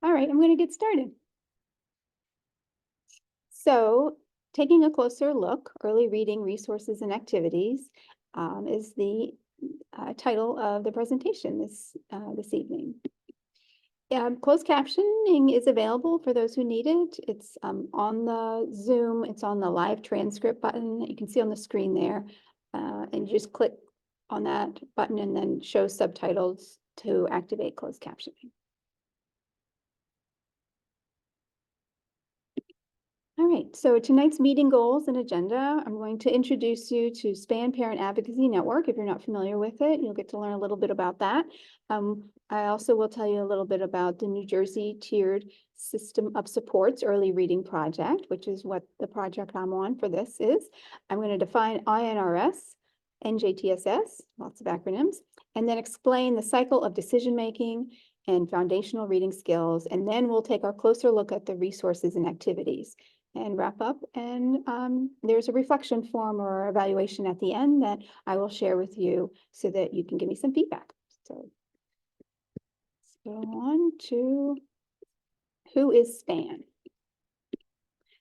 All right, I'm going to get started. So, taking a closer look, early reading resources and activities is the title of the presentation this evening. Closed captioning is available for those who need it. It's on the Zoom, it's on the live transcript button that you can see on the screen there. And you just click on that button and then show subtitles to activate closed captioning. All right, so tonight's meeting goals and agenda, I'm going to introduce you to SPAN Parent Advocacy Network. If you're not familiar with it, you'll get to learn a little bit about that. I also will tell you a little bit about the New Jersey Tiered System of Supports Early Reading Project, which is what the project I'm on for this is. I'm going to define INRS, NJTSS, lots of acronyms, and then explain the cycle of decision-making and foundational reading skills, and then we'll take our closer look at the resources and activities and wrap up. And there's a reflection form or evaluation at the end that I will share with you so that you can give me some feedback. So let's go on to who is SPAN.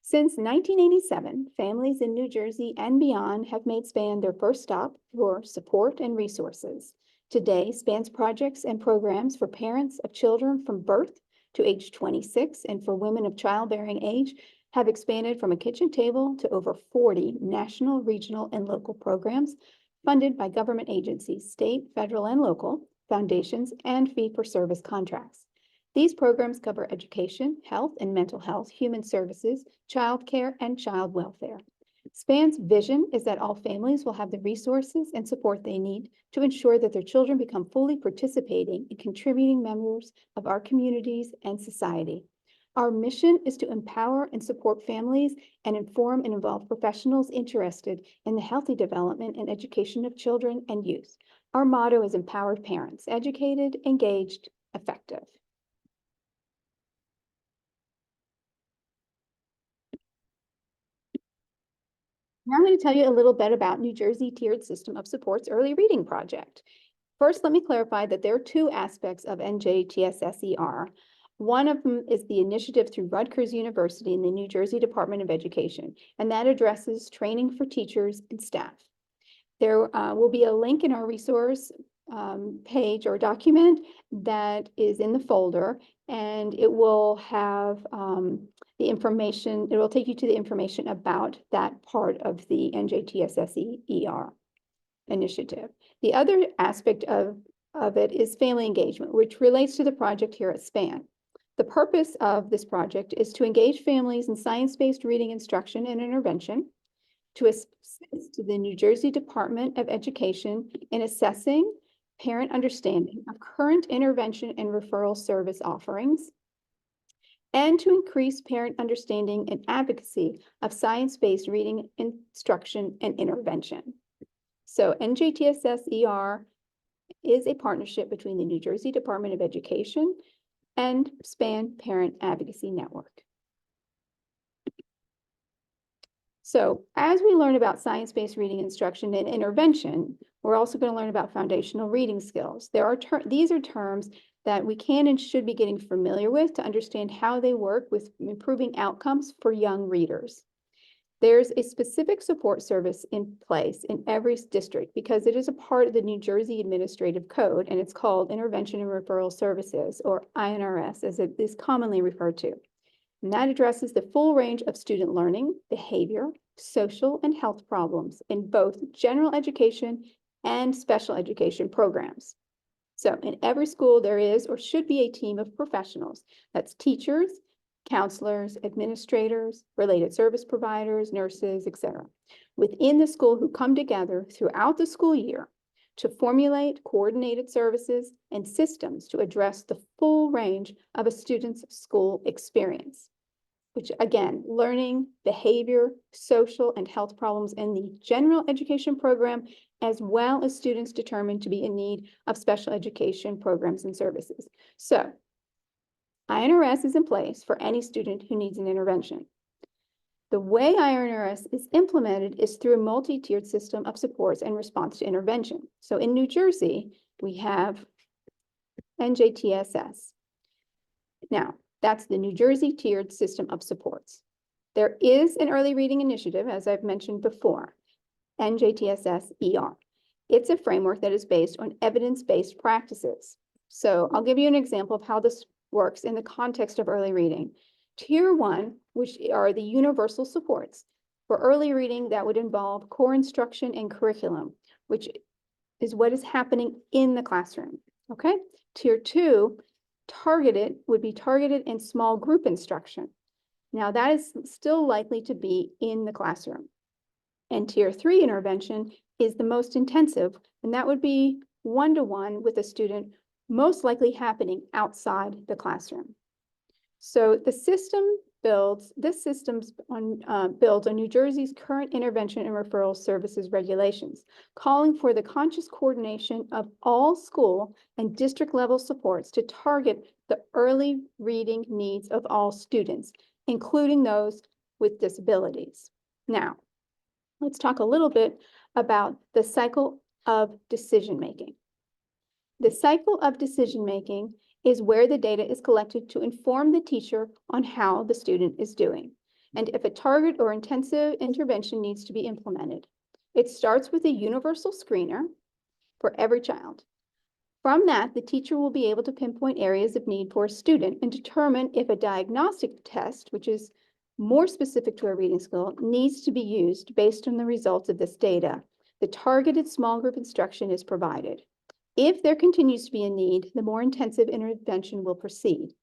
Since 1987, families in New Jersey and beyond have made SPAN their first stop for support and resources. Today, SPAN's projects and programs for parents of children from birth to age 26 and for women of childbearing age have expanded from a kitchen table to over 40 national, regional, and local programs funded by government agencies, state, federal, and local, foundations, and fee-for-service contracts. These programs cover education, health and mental health, human services, child care, and child welfare. SPAN's vision is that all families will have the resources and support they need to ensure that their children become fully participating and contributing members of our communities and society. Our mission is to empower and support families and inform and involve professionals interested in the healthy development and education of children and youth. Our motto is empowered parents, educated, engaged, effective. Now I'm going to tell you a little bit about New Jersey Tiered System of Supports Early Reading Project. First, let me clarify that there are two aspects of NJTSS-ER. One of them is the initiative through Rutgers University and the New Jersey Department of Education, and that addresses training for teachers and staff. There will be a link in our resource page or document that is in the folder, and it will have the information, it will take you to the information about that part of the NJTSS-ER initiative. The other aspect of it is family engagement, which relates to the project here at SPAN. The purpose of this project is to engage families in science-based reading instruction and intervention, to assist the New Jersey Department of Education in assessing parent understanding of current intervention and referral service offerings, and to increase parent understanding and advocacy of science-based reading instruction and intervention. So NJTSS-ER is a partnership between the New Jersey Department of Education and SPAN Parent Advocacy Network. So as we learn about science-based reading instruction and intervention, we're also going to learn about foundational reading skills. These are terms that we can and should be getting familiar with to understand how they work with improving outcomes for young readers. There's a specific support service in place in every district because it is a part of the New Jersey Administrative Code, and it's called Intervention and Referral Services, or INRS, as it is commonly referred to. And that addresses the full range of student learning, behavior, social, and health problems in both general education and special education programs. So in every school, there is or should be a team of professionals. That's teachers, counselors, administrators, related service providers, nurses, etc., within the school who come together throughout the school year to formulate coordinated services and systems to address the full range of a student's school experience, which again, learning, behavior, social, and health problems in the general education program, as well as students determined to be in need of special education programs and services. So INRS is in place for any student who needs an intervention. The way INRS is implemented is through a multi-tiered system of supports and response to intervention. So in New Jersey, we have NJTSS. Now, That's the New Jersey tiered system of supports. There is an early reading initiative, as I've mentioned before, NJTSS-ER. It's a framework that is based on evidence-based practices. So I'll give you an example of how this works in the context of early reading. Tier 1, which are the universal supports. For early reading, that would involve core instruction and curriculum, which is what is happening in the classroom, okay? Tier 2, targeted, would be targeted and small group instruction. Now that is still likely to be in the classroom. And Tier 3 intervention is the most intensive, and that would be one-to-one with a student, most likely happening outside the classroom. So the system builds on New Jersey's current intervention and referral services regulations, calling for the conscious coordination of all school and district level supports to target the early reading needs of all students, including those with disabilities. Now, let's talk a little bit about the cycle of decision-making. The cycle of decision-making is where the data is collected to inform the teacher on how the student is doing, and if a target or intensive intervention needs to be implemented. It starts with a universal screener for every child. From that, the teacher will be able to pinpoint areas of need for a student and determine if a diagnostic test, which is more specific to a reading skill, needs to be used based on the results of this data. The targeted small group instruction is provided. If there continues to be a need, the more intensive intervention will proceed.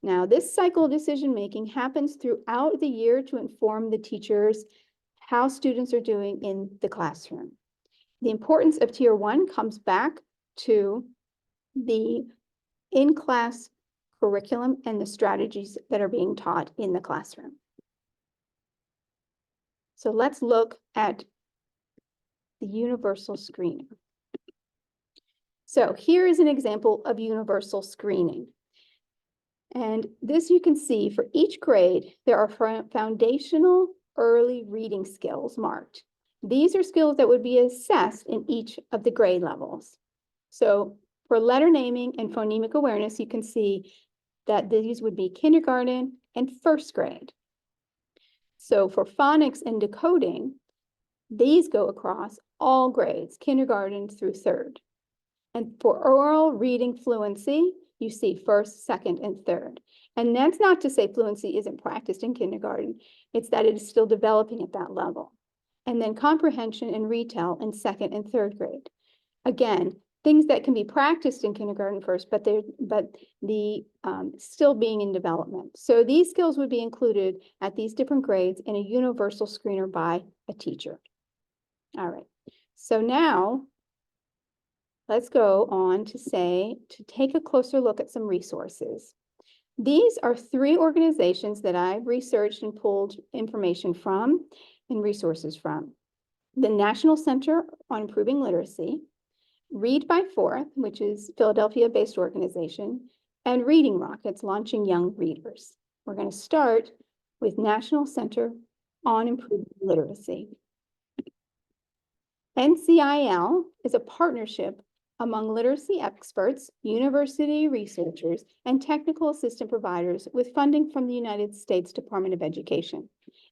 Now, this cycle of decision-making happens throughout the year to inform the teachers how students are doing in the classroom. The importance of Tier 1 comes back to the in-class curriculum and the strategies that are being taught in the classroom. So let's look at the universal screener. So here is an example of universal screening. And this you can see for each grade, there are foundational early reading skills marked. These are skills that would be assessed in each of the grade levels. So for letter naming and phonemic awareness, you can see that these would be kindergarten and first grade. So for phonics and decoding, these go across all grades, kindergarten through third. And for oral reading fluency, you see first, second, and third. And that's not to say fluency isn't practiced in kindergarten. It's that it is still developing at that level. And then comprehension and retell in second and third grade. Again, things that can be practiced in kindergarten first, but still being in development. So these skills would be included at these different grades in a universal screener by a teacher. All right, so now let's go on to take a closer look at some resources. These are 3 organizations that I've researched and pulled information from and resources from. The National Center on Improving Literacy, Read by Fourth, which is a Philadelphia-based organization, and Reading Rockets, launching young readers. We're going to start with National Center on Improving Literacy. NCIL is a partnership among literacy experts, university researchers, and technical assistant providers with funding from the United States Department of Education.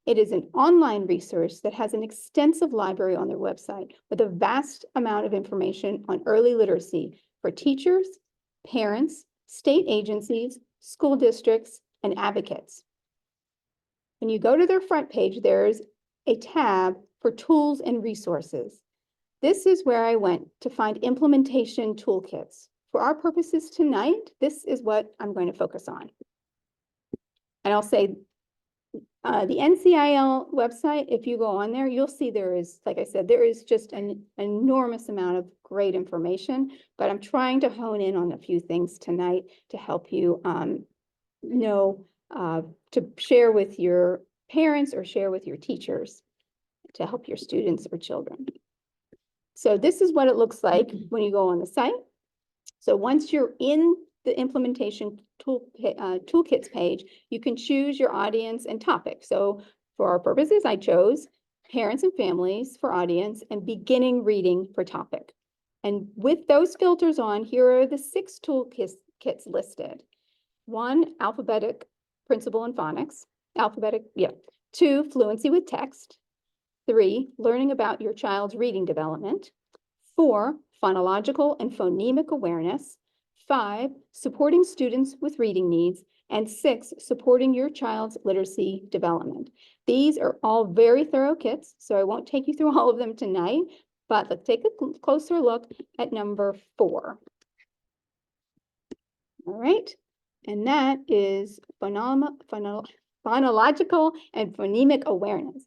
It is an online resource that has an extensive library on their website with a vast amount of information on early literacy for teachers, parents, state agencies, school districts, and advocates. When you go to their front page, there's a tab for tools and resources. This is where I went to find implementation toolkits. For our purposes tonight, this is what I'm going to focus on. And I'll say the NCIL website, if you go on there, you'll see there is, like I said, there is just an enormous amount of great information, but I'm trying to hone in on a few things tonight to help you know, to share with your parents or share with your teachers to help your students or children. So this is what it looks like when you go on the site. So once you're in the implementation toolkits page, you can choose your audience and topic. So for our purposes, I chose parents and families for audience and beginning reading for topic. And with those filters on, here are the 6 toolkits listed. 1, alphabetic principle and phonics, 2, fluency with text, 3, learning about your child's reading development, 4, phonological and phonemic awareness, 5, supporting students with reading needs, and 6, supporting your child's literacy development. These are all very thorough kits, so I won't take you through all of them tonight, but let's take a closer look at number 4. All right, and that is phonological and phonemic awareness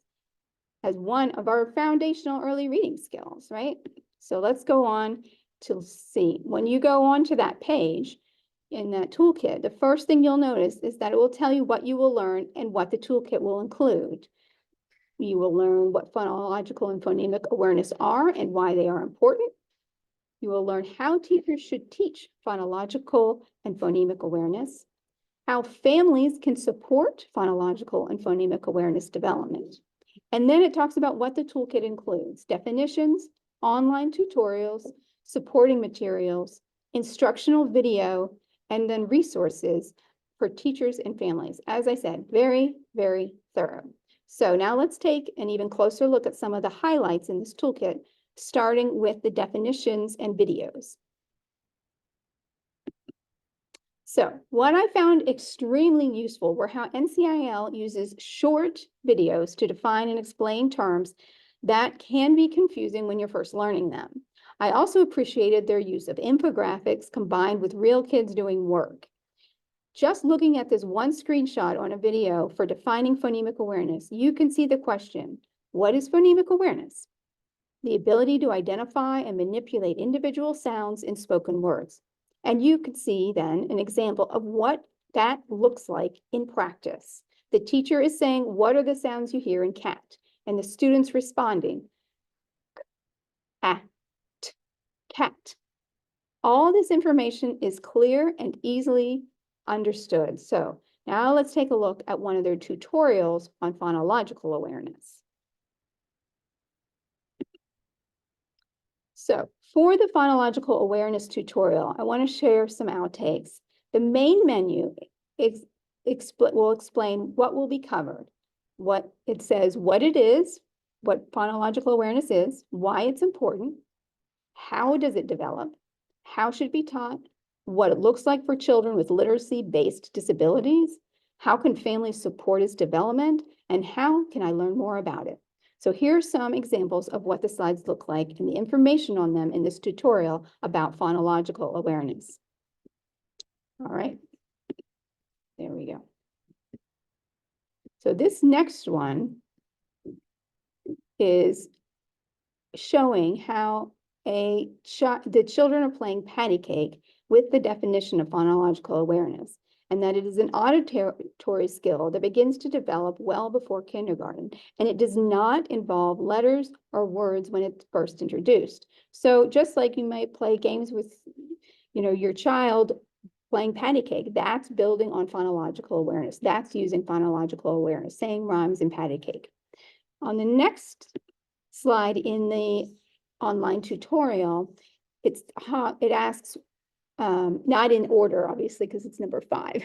as one of our foundational early reading skills, right? So let's go on to see. When you go on to that page in that toolkit, the first thing you'll notice is that it will tell you what you will learn and what the toolkit will include. You will learn what phonological and phonemic awareness are and why they are important. You will learn how teachers should teach phonological and phonemic awareness, how families can support phonological and phonemic awareness development. And then it talks about what the toolkit includes: definitions, online tutorials, supporting materials, instructional video, and then resources for teachers and families. As I said, very, very thorough. So now let's take an even closer look at some of the highlights in this toolkit, starting with the definitions and videos. So what I found extremely useful were how NCIL uses short videos to define and explain terms that can be confusing when you're first learning them. I also appreciated their use of infographics combined with real kids doing work. Just looking at this one screenshot on a video for defining phonemic awareness, you can see the question: what is phonemic awareness? The ability to identify and manipulate individual sounds in spoken words. And you could see then an example of what that looks like in practice. The teacher is saying, what are the sounds you hear in cat? And the students responding, cat, cat. All this information is clear and easily understood. So now let's take a look at one of their tutorials on phonological awareness. So for the phonological awareness tutorial, I want to share some outtakes. The main menu will explain what will be covered. What it says, what it is, what phonological awareness is, why it's important, how does it develop, how should it be taught, what it looks like for children with literacy-based disabilities, how can families support its development, and how can I learn more about it? So here are some examples of what the slides look like and the information on them in this tutorial about phonological awareness. All right, there we go. So this next one is showing how the children are playing patty cake with the definition of phonological awareness, and that it is an auditory skill that begins to develop well before kindergarten, and it does not involve letters or words when it's first introduced. So just like you might play games with, your child playing patty cake, that's building on phonological awareness. That's using phonological awareness, saying rhymes and patty cake. On the next slide in the online tutorial, it asks, not in order, obviously, because it's number 5,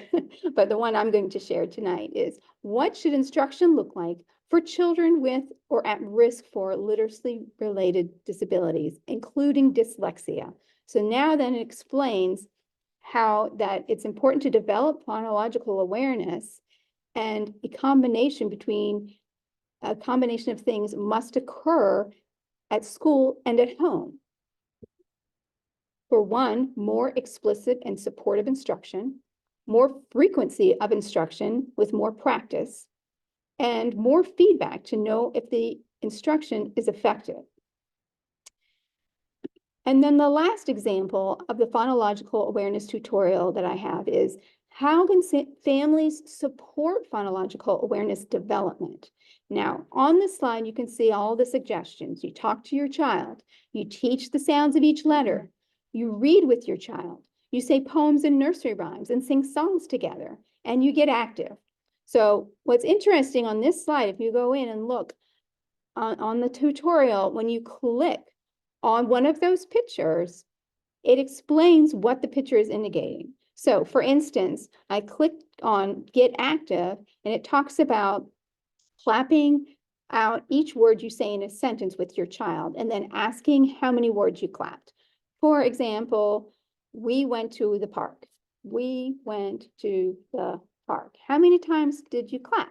but the one I'm going to share tonight is, what should instruction look like for children with or at risk for literacy-related disabilities, including dyslexia? So now then it explains how that it's important to develop phonological awareness, and a combination of things must occur at school and at home. For one, more explicit and supportive instruction, more frequency of instruction with more practice, and more feedback to know if the instruction is effective. And then the last example of the phonological awareness tutorial that I have is, how can families support phonological awareness development? Now, on this slide, you can see all the suggestions. You talk to your child, you teach the sounds of each letter, you read with your child, you say poems and nursery rhymes and sing songs together, and you get active. So what's interesting on this slide, if you go in and look on the tutorial, when you click on one of those pictures, it explains what the picture is indicating. So for instance, I clicked on Get Active, and it talks about clapping out each word you say in a sentence with your child, and then asking how many words you clapped. For example, we went to the park. We went to the park. How many times did you clap?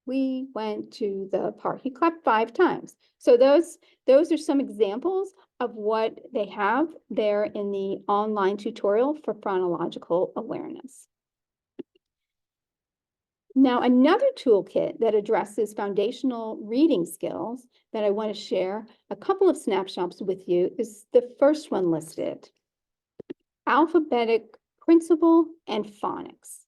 We went to the park. He clapped 5 times. So those are some examples of what they have there in the online tutorial for phonological awareness. Now, another toolkit that addresses foundational reading skills that I want to share a couple of snapshots with you is the first one listed, alphabetic principle and phonics.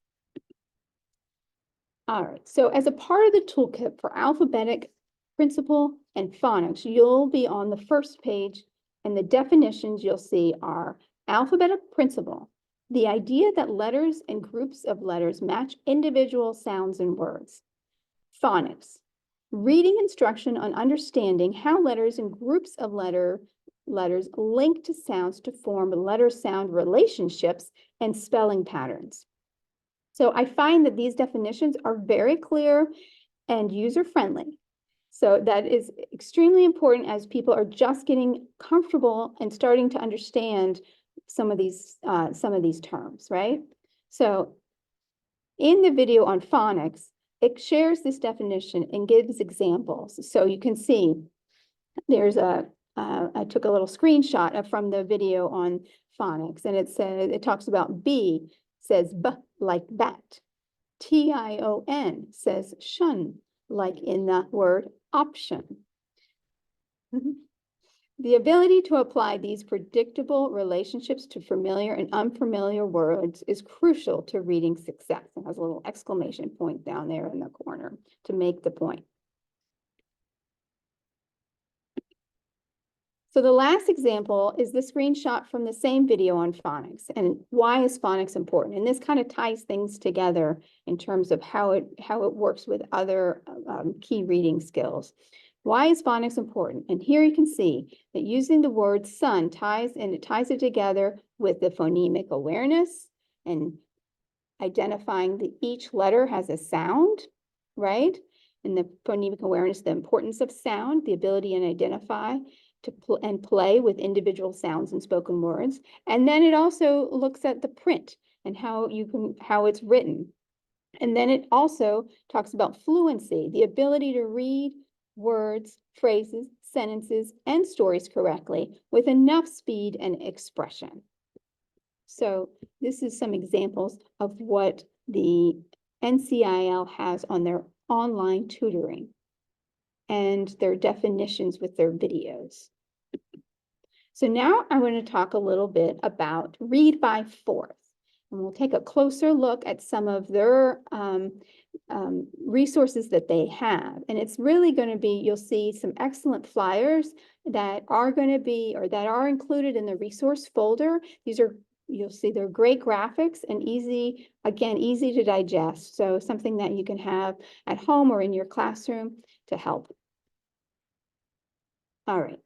All right, so as a part of the toolkit for alphabetic principle and phonics, you'll be on the first page, and the definitions you'll see are alphabetic principle, the idea that letters and groups of letters match individual sounds and words. Phonics, reading instruction on understanding how letters and groups of letters link to sounds to form letter-sound relationships and spelling patterns. So I find that these definitions are very clear and user-friendly. So that is extremely important as people are just getting comfortable and starting to understand some of these terms, right? So in the video on phonics, it shares this definition and gives examples. So you can see there's I took a little screenshot from the video on phonics, and it talks about B says B like bat. TION says shun, like in the word option. The ability to apply these predictable relationships to familiar and unfamiliar words is crucial to reading success. It has a little exclamation point down there in the corner to make the point. So the last example is the screenshot from the same video on phonics, and why is phonics important? And this kind of ties things together in terms of how it works with other key reading skills. Why is phonics important? And here you can see that using the word sun ties it together with the phonemic awareness and identifying that each letter has a sound, right? And the phonemic awareness, the importance of sound, the ability to identify and play with individual sounds and spoken words. And then it also looks at the print and how it's written. And then it also talks about fluency, the ability to read words, phrases, sentences, and stories correctly with enough speed and expression. So this is some examples of what the NCIL has on their online tutoring and their definitions with their videos. So now I want to talk a little bit about Read by Fourth, and we'll take a closer look at some of their resources that they have. And it's really going to be, you'll see some excellent flyers that are going to be, or that are included in the resource folder. You'll see they're great graphics and easy to digest. So something that you can have at home or in your classroom to help. All right.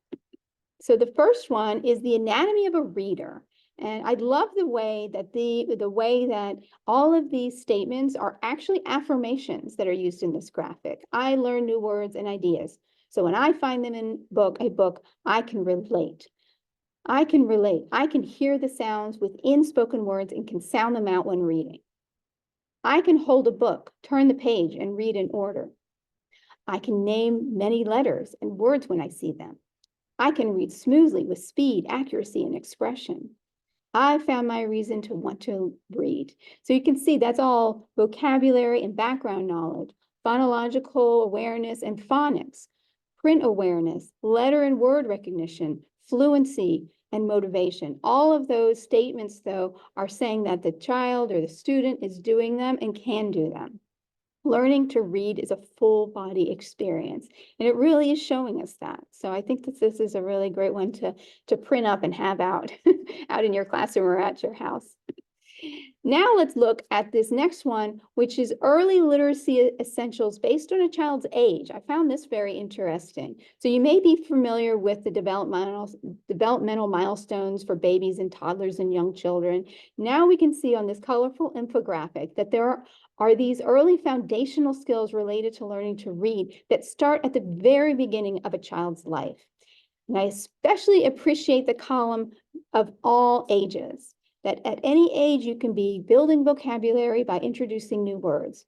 So the first one is the anatomy of a reader. And I love the way that all of these statements are actually affirmations that are used in this graphic. I learn new words and ideas. So when I find them in a book, I can relate. I can hear the sounds within spoken words and can sound them out when reading. I can hold a book, turn the page, and read in order. I can name many letters and words when I see them. I can read smoothly with speed, accuracy, and expression. I found my reason to want to read. So you can see that's all vocabulary and background knowledge, phonological awareness and phonics, print awareness, letter and word recognition, fluency, and motivation. All of those statements, though, are saying that the child or the student is doing them and can do them. Learning to read is a full body experience, and it really is showing us that. So I think that this is a really great one to print up and have out, out in your classroom or at your house. Now let's look at this next one, which is early literacy essentials based on a child's age. I found this very interesting. So you may be familiar with the developmental milestones for babies and toddlers and young children. Now we can see on this colorful infographic that there are these early foundational skills related to learning to read that start at the very beginning of a child's life. And I especially appreciate the column of all ages, that at any age you can be building vocabulary by introducing new words.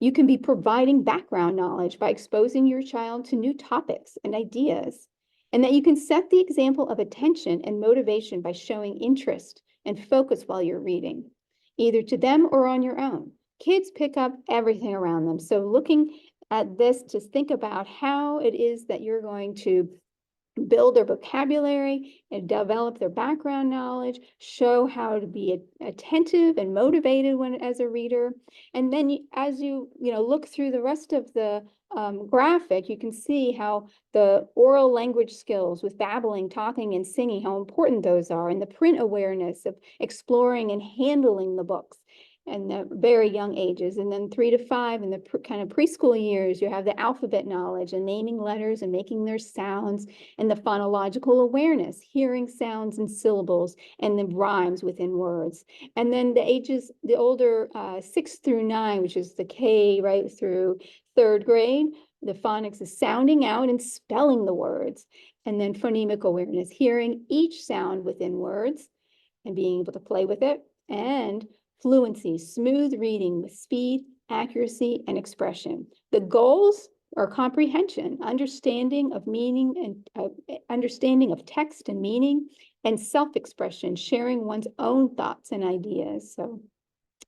You can be providing background knowledge by exposing your child to new topics and ideas, and that you can set the example of attention and motivation by showing interest and focus while you're reading, either to them or on your own. Kids pick up everything around them. So looking at this, to think about how it is that you're going to build their vocabulary and develop their background knowledge, show how to be attentive and motivated as a reader. And then as you look through the rest of the graphic, you can see how the oral language skills with babbling, talking, and singing, how important those are, and the print awareness of exploring and handling the books and the very young ages. And then 3 to 5 in the kind of preschool years, you have the alphabet knowledge and naming letters and making their sounds, and the phonological awareness, hearing sounds and syllables and the rhymes within words. And then the older 6 through 9, which is the K right through 3rd grade, the phonics is sounding out and spelling the words. And then phonemic awareness, hearing each sound within words and being able to play with it. And fluency, smooth reading with speed, accuracy, and expression. The goals are comprehension, understanding of meaning and understanding of text and meaning, and self-expression, sharing one's own thoughts and ideas. So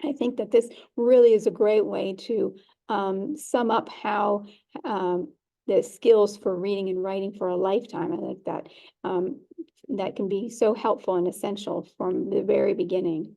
I think that this really is a great way to sum up how the skills for reading and writing for a lifetime. I think that that can be so helpful and essential from the very beginning.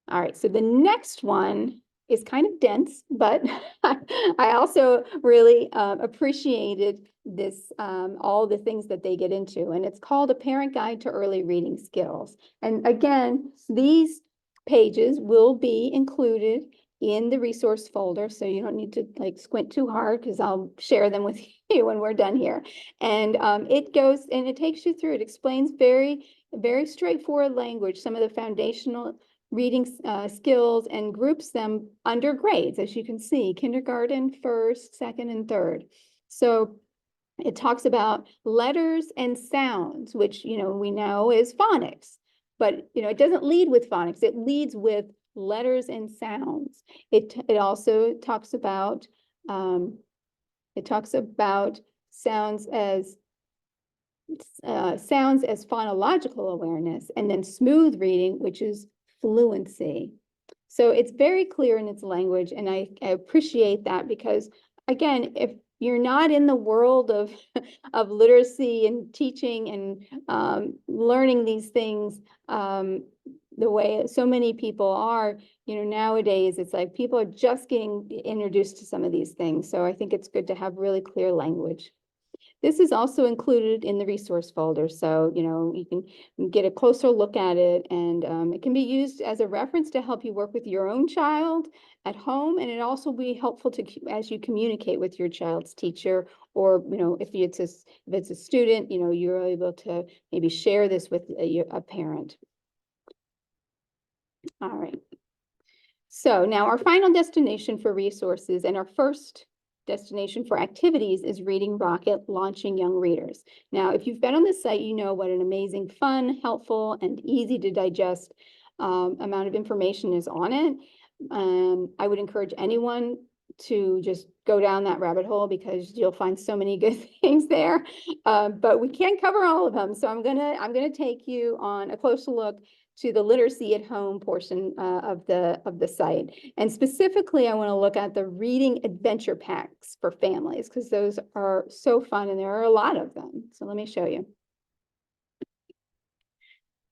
All right, so the next one is kind of dense, but I also really appreciated this, all the things that they get into, and it's called A Parent Guide to Early Reading Skills. And again, these pages will be included in the resource folder, so you don't need to like squint too hard, because I'll share them with you when we're done here. And it goes and it takes you through, it explains very, very straightforward language, some of the foundational reading skills, and groups them under grades, as you can see, kindergarten, 1st, 2nd, and 3rd. So it talks about letters and sounds, which, we know is phonics, but, it doesn't lead with phonics. It leads with letters and sounds. It also talks about, sounds as phonological awareness, and then smooth reading, which is fluency. So it's very clear in its language, and I appreciate that, because again, if you're not in the world of literacy and teaching and learning these things the way so many people are, nowadays, it's like people are just getting introduced to some of these things. So I think it's good to have really clear language. This is also included in the resource folder, so you can get a closer look at it, and it can be used as a reference to help you work with your own child at home, and it also be helpful as you communicate with your child's teacher, or if it's a student, you're able to maybe share this with a parent. All right. So now our final destination for resources, and our first destination for activities, is Reading Rocket, Launching Young Readers. Now, if you've been on this site, you know what an amazing, fun, helpful, and easy to digest amount of information is on it. I would encourage anyone to just go down that rabbit hole, because you'll find so many good things there. But we can't cover all of them, so I'm gonna take you on a closer look to the literacy at home portion of the site. And specifically, I want to look at the reading adventure packs for families, because those are so fun, and there are a lot of them. So let me show you.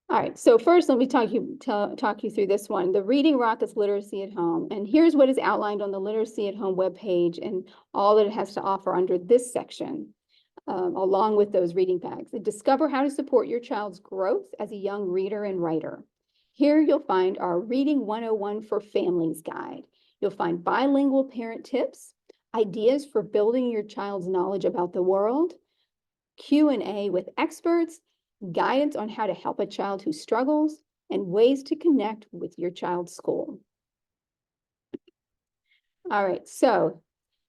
All right, so first let me talk you through this one, the Reading Rockets Literacy at Home. And here's what is outlined on the Literacy at Home webpage, and all that it has to offer under this section. Along with those reading packs. Discover how to support your child's growth as a young reader and writer. Here you'll find our Reading 101 for Families guide. You'll find bilingual parent tips, ideas for building your child's knowledge about the world, Q&A with experts, guidance on how to help a child who struggles, and ways to connect with your child's school. All right, so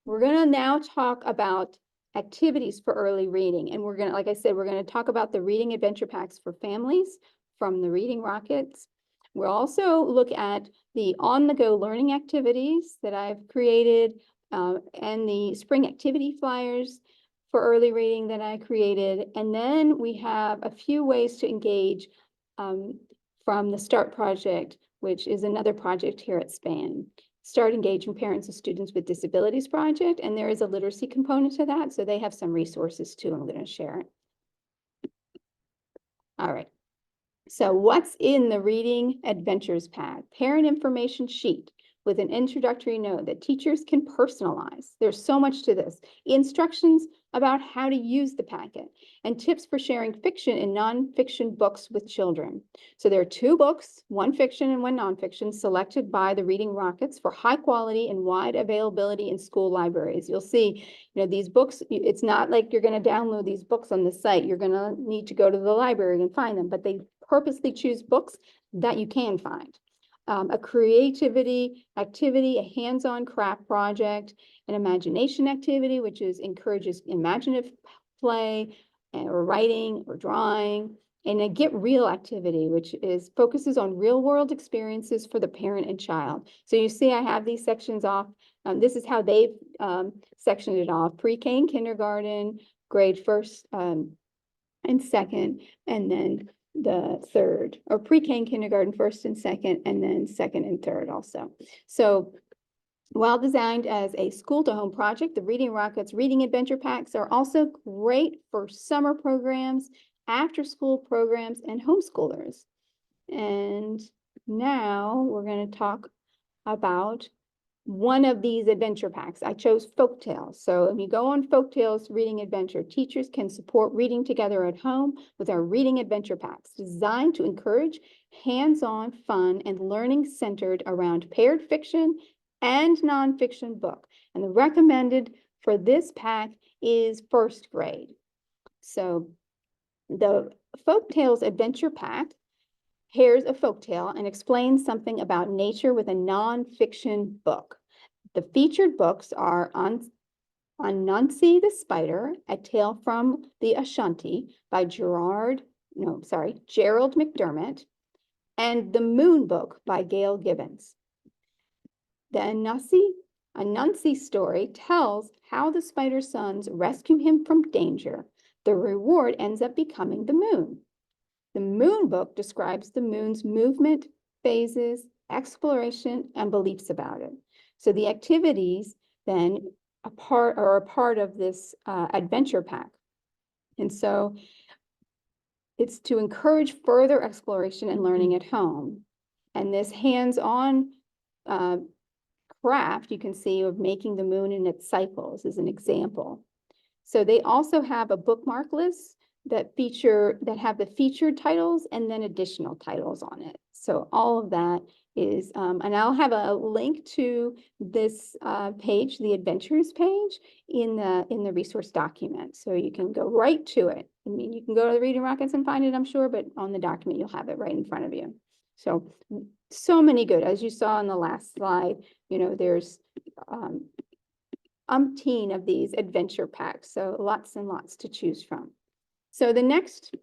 we're going to now talk about activities for early reading. And we're going to, like I said, we're going to talk about the reading adventure packs for families from the Reading Rockets. We'll also look at the on-the-go learning activities that I've created and the spring activity flyers for early reading that I created. And then we have a few ways to engage from the START project, which is another project here at SPAN. Start Engaging Parents and Students with Disabilities project, and there is a literacy component to that, so they have some resources too. I'm going to share it. All right. So what's in the Reading Adventures Pack? Parent information sheet with an introductory note that teachers can personalize. There's so much to this. Instructions about how to use the packet and tips for sharing fiction and nonfiction books with children. So there are 2 books, one fiction and one nonfiction, selected by the Reading Rockets for high quality and wide availability in school libraries. You'll see, these books, it's not like you're going to download these books on the site. You're going to need to go to the library and find them, but they purposely choose books that you can find. A creativity activity, a hands-on craft project, an imagination activity, which encourages imaginative play or writing or drawing, and a get real activity, which focuses on real world experiences for the parent and child. So you see I have these sections off. This is how they've sectioned it off: pre-K and kindergarten, grade 1st and 2nd, and then the 3rd, or pre-K and kindergarten 1st and 2nd, and then 2nd and 3rd also. So while designed as a school-to-home project, the Reading Rockets Reading Adventure Packs are also great for summer programs, after-school programs, and homeschoolers. And now we're going to talk about one of these adventure packs. I chose Folktales. So if you go on Folktales Reading Adventure, teachers can support reading together at home with our Reading Adventure Packs, designed to encourage hands-on fun and learning centered around paired fiction and nonfiction book. And the recommended for this pack is 1st grade. So the Folktales Adventure Pack pairs a folktale and explains something about nature with a nonfiction book. The featured books are Anansi the Spider, A Tale from the Ashanti by Gerald McDermott, and The Moon Book by Gail Gibbons. The Anansi story tells how the spider's sons rescue him from danger. The reward ends up becoming the moon. The Moon Book describes the moon's movement, phases, exploration, and beliefs about it. So the activities then are a part of this adventure pack. And so it's to encourage further exploration and learning at home. And this hands-on craft you can see of making the moon in its cycles is an example. So they also have a bookmark list that have the featured titles and then additional titles on it. So all of that is, and I'll have a link to this page, the adventures page, in the resource document. So you can go right to it. I mean, you can go to the Reading Rockets and find it, I'm sure, but on the document, you'll have it right in front of you. So many good, as you saw in the last slide, there's umpteen of these adventure packs. So lots and lots to choose from. So the next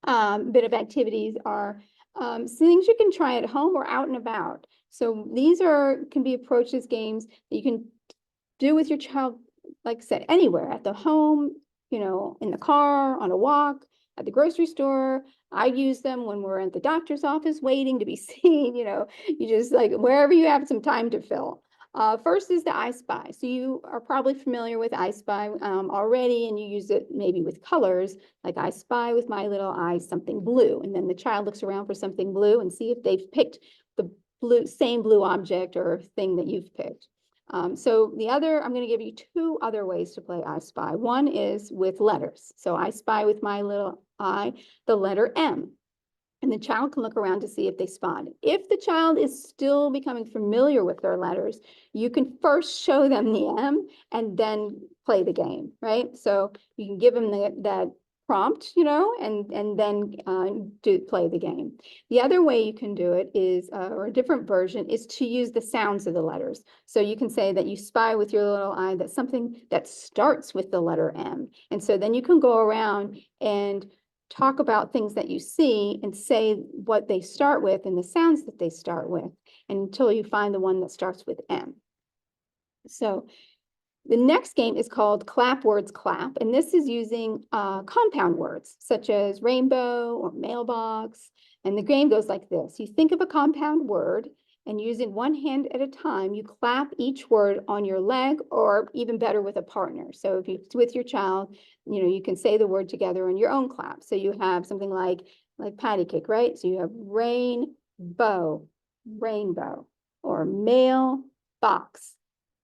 bit of activities are things you can try at home or out and about. So these can be approaches, games that you can do with your child, like I said, anywhere, at the home, in the car, on a walk, at the grocery store. I use them when we're at the doctor's office waiting to be seen, you just like wherever you have some time to fill. First is the I Spy. So you are probably familiar with I Spy already, and you use it maybe with colors, like I spy with my little eye something blue. And then the child looks around for something blue and see if they've picked the same blue object or thing that you've picked. So I'm going to give you 2 other ways to play I Spy. One is with letters. So I spy with my little eye the letter M. And the child can look around to see if they spot it. If the child is still becoming familiar with their letters, you can first show them the M and then play the game, right? So you can give them that prompt, and then play the game. The other way you can do it is, or a different version, is to use the sounds of the letters. So you can say that you spy with your little eye that something that starts with the letter M. And so then you can go around and talk about things that you see and say what they start with and the sounds that they start with until you find the one that starts with M. So the next game is called Clap Words Clap, and this is using compound words such as rainbow or mailbox. And the game goes like this. You think of a compound word, and using one hand at a time, you clap each word on your leg, or even better with a partner. So if it's with your child, you can say the word together on your own clap. So you have something like patty cake, right? So you have rainbow, rainbow, or mailbox,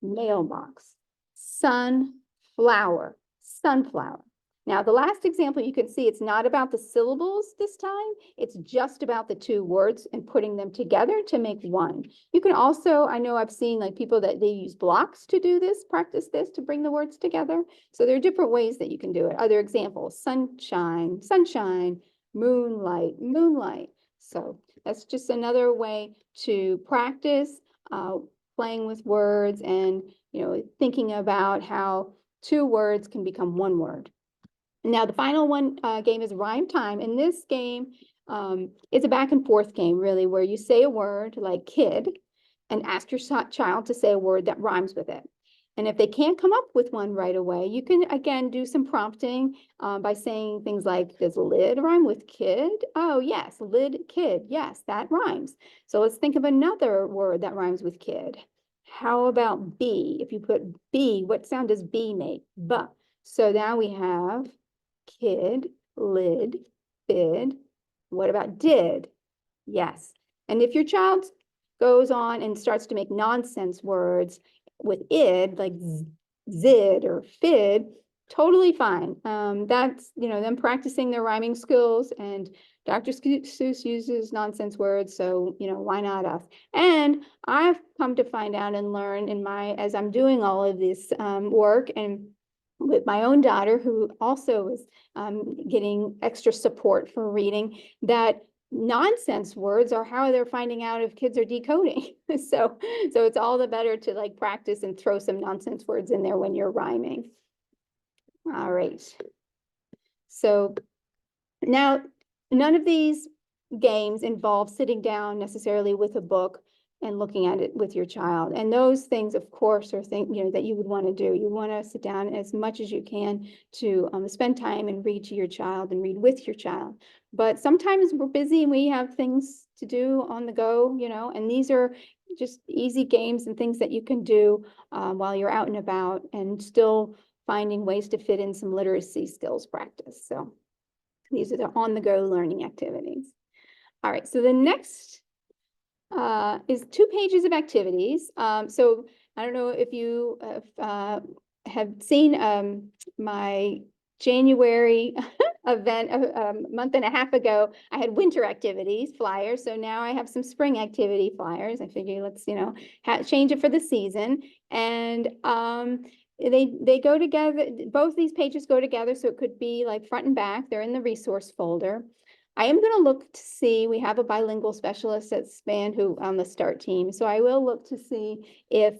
mailbox, sunflower, sunflower. Now, the last example, you can see it's not about the syllables this time. It's just about the two words and putting them together to make one. You can also, I know I've seen people that they use blocks to do this, practice this, to bring the words together. So there are different ways that you can do it. Other examples, sunshine, sunshine, moonlight, moonlight. So that's just another way to practice playing with words and, thinking about how two words can become one word. Now, the final one game is Rhyme Time. And this game is a back and forth game, really, where you say a word like kid and ask your child to say a word that rhymes with it. And if they can't come up with one right away, you can, again, do some prompting by saying things like, does lid rhyme with kid? Oh, yes, lid, kid. Yes, that rhymes. So let's think of another word that rhymes with kid. How about bee? If you put bee, what sound does bee make? Buh. So now we have kid, lid, bid. What about did? Yes. And if your child goes on and starts to make nonsense words with id, like zid or fid, totally fine. That's, them practicing their rhyming skills, and Dr. Seuss uses nonsense words, so, why not us? And I've come to find out and learn as I'm doing all of this work, and with my own daughter, who also is getting extra support for reading, that nonsense words are how they're finding out if kids are decoding. So it's all the better to practice and throw some nonsense words in there when you're rhyming. All right. So now, none of these games involve sitting down necessarily with a book and looking at it with your child. And those things, of course, are things that you would want to do. You want to sit down as much as you can to spend time and read to your child and read with your child. But sometimes we're busy and we have things to do on the go, and these are just easy games and things that you can do while you're out and about, and still finding ways to fit in some literacy skills practice. So these are the on-the-go learning activities. All right, so the next is 2 pages of activities. So I don't know if you have seen my January event a month and a half ago. I had winter activities flyers, so now I have some spring activity flyers. I figure let's change it for the season, and they go together. Both these pages go together, so it could be front and back. They're in the resource folder. I am going to look to see, we have a bilingual specialist at SPAN who on the START team. So I will look to see if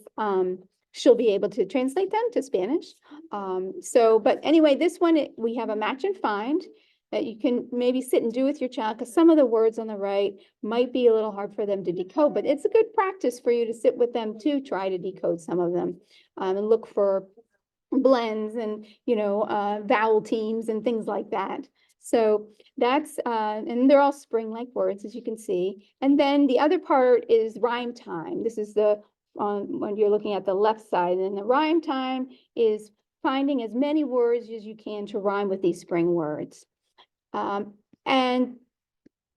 she'll be able to translate them to Spanish. But anyway, this one, we have a match and find that you can maybe sit and do with your child, because some of the words on the right might be a little hard for them to decode, but it's a good practice for you to sit with them to try to decode some of them and look for blends and, vowel teams and things like that. So that's, and they're all spring-like words, as you can see. And then the other part is rhyme time. This is when you're looking at the left side, and the rhyme time is finding as many words as you can to rhyme with these spring words. And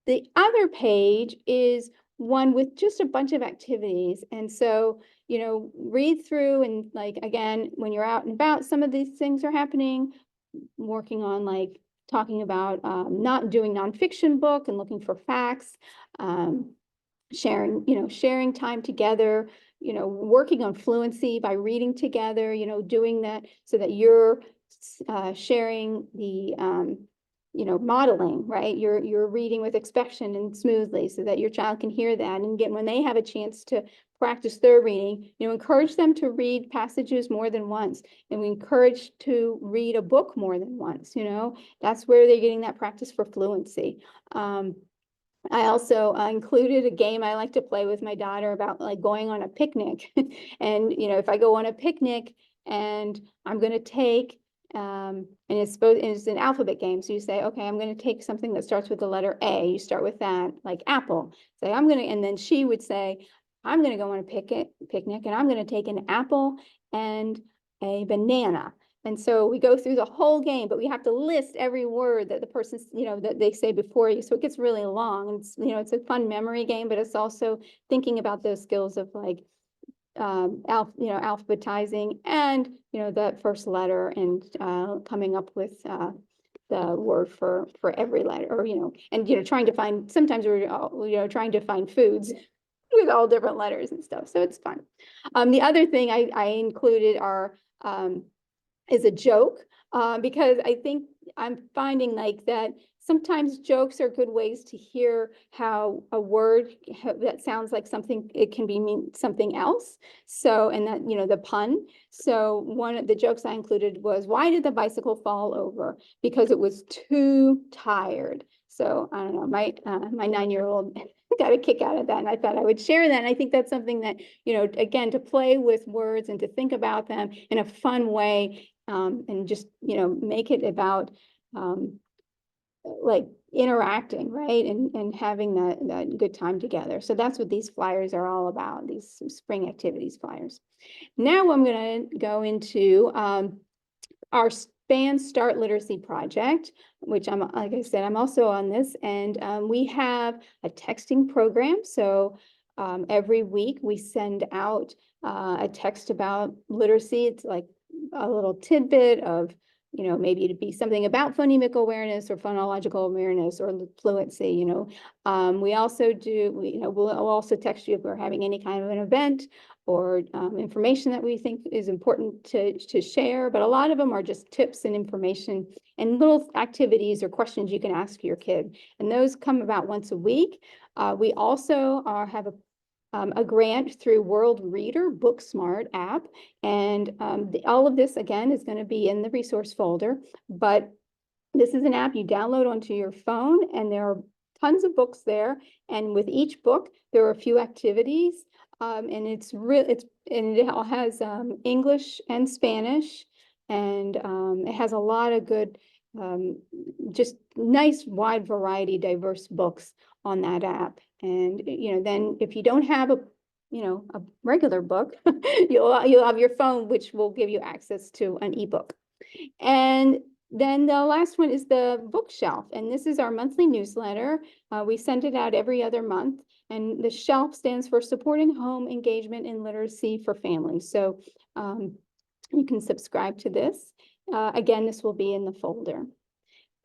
the other page is one with just a bunch of activities. And so, read through and again, when you're out and about, some of these things are happening, working on talking about not doing nonfiction book and looking for facts, sharing time together, working on fluency by reading together, doing that so that you're sharing the, modeling, right? You're reading with expression and smoothly so that your child can hear that. And again, when they have a chance to practice their reading, encourage them to read passages more than once. And we encourage to read a book more than once, that's where they're getting that practice for fluency. I also included a game I like to play with my daughter about like going on a picnic. And, if I go on a picnic and I'm going to take, and it's an alphabet game. So you say, okay, I'm going to take something that starts with the letter A. You start with that, like apple. Say, and then she would say, I'm going to go on a picnic and I'm going to take an apple and a banana. And so we go through the whole game, but we have to list every word that the person, that they say before you. So it gets really long. It's, it's a fun memory game, but it's also thinking about those skills of like, alphabetizing and, that first letter and coming up with the word for every letter, or, and, trying to find, sometimes we're, trying to find foods with all different letters and stuff. So it's fun. The other thing I included is a joke, because I think I'm finding like that sometimes jokes are good ways to hear how a word that sounds like something, it can mean something else. So, and that, the pun. So one of the jokes I included was, why did the bicycle fall over? Because it was too tired. So I don't know, my 9-year-old got a kick out of that. And I thought I would share that. And I think that's something that, again, to play with words and to think about them in a fun way, and just, make it about like interacting, right? And having that good time together. So that's what these flyers are all about, these spring activities flyers. Now I'm going to go into our SPAN Start Literacy project, which like I said, I'm also on this, and we have a texting program. So every week we send out a text about literacy. It's like a little tidbit of, maybe it'd be something about phonemic awareness or phonological awareness or fluency. We also do, we'll also text you if we're having any kind of an event or information that we think is important to share. But a lot of them are just tips and information and little activities or questions you can ask your kid. And those come about once a week. We also have a grant through World Reader Book Smart app. And all of this, again, is going to be in the resource folder. But this is an app you download onto your phone, and there are tons of books there. And with each book, there are a few activities. And it all has English and Spanish. And it has a lot of good, just nice, wide variety, diverse books on that app. And, then if you don't have a regular book, you'll have your phone, which will give you access to an ebook. And then the last one is the bookshelf. And this is our monthly newsletter. We send it out every other month. And the shelf stands for Supporting Home Engagement in Literacy for Families. So you can subscribe to this. Again, this will be in the folder.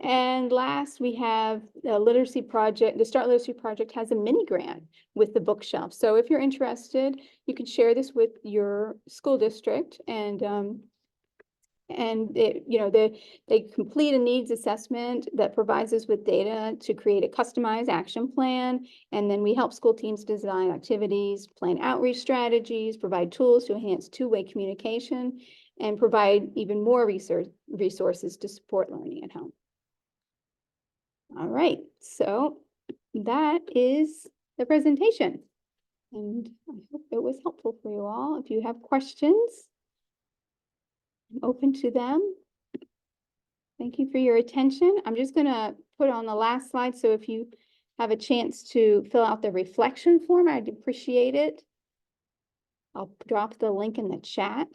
And last, we have the literacy project. The Start Literacy Project has a mini grant with the bookshelf. So if you're interested, you can share this with your school district, and they complete a needs assessment that provides us with data to create a customized action plan. And then we help school teams design activities, plan outreach strategies, provide tools to enhance two-way communication, and provide even more resources to support learning at home. All right, so that is the presentation. And I hope it was helpful for you all. If you have questions, I'm open to them. Thank you for your attention. I'm just going to put on the last slide. So if you have a chance to fill out the reflection form, I'd appreciate it. I'll drop the link in the chat.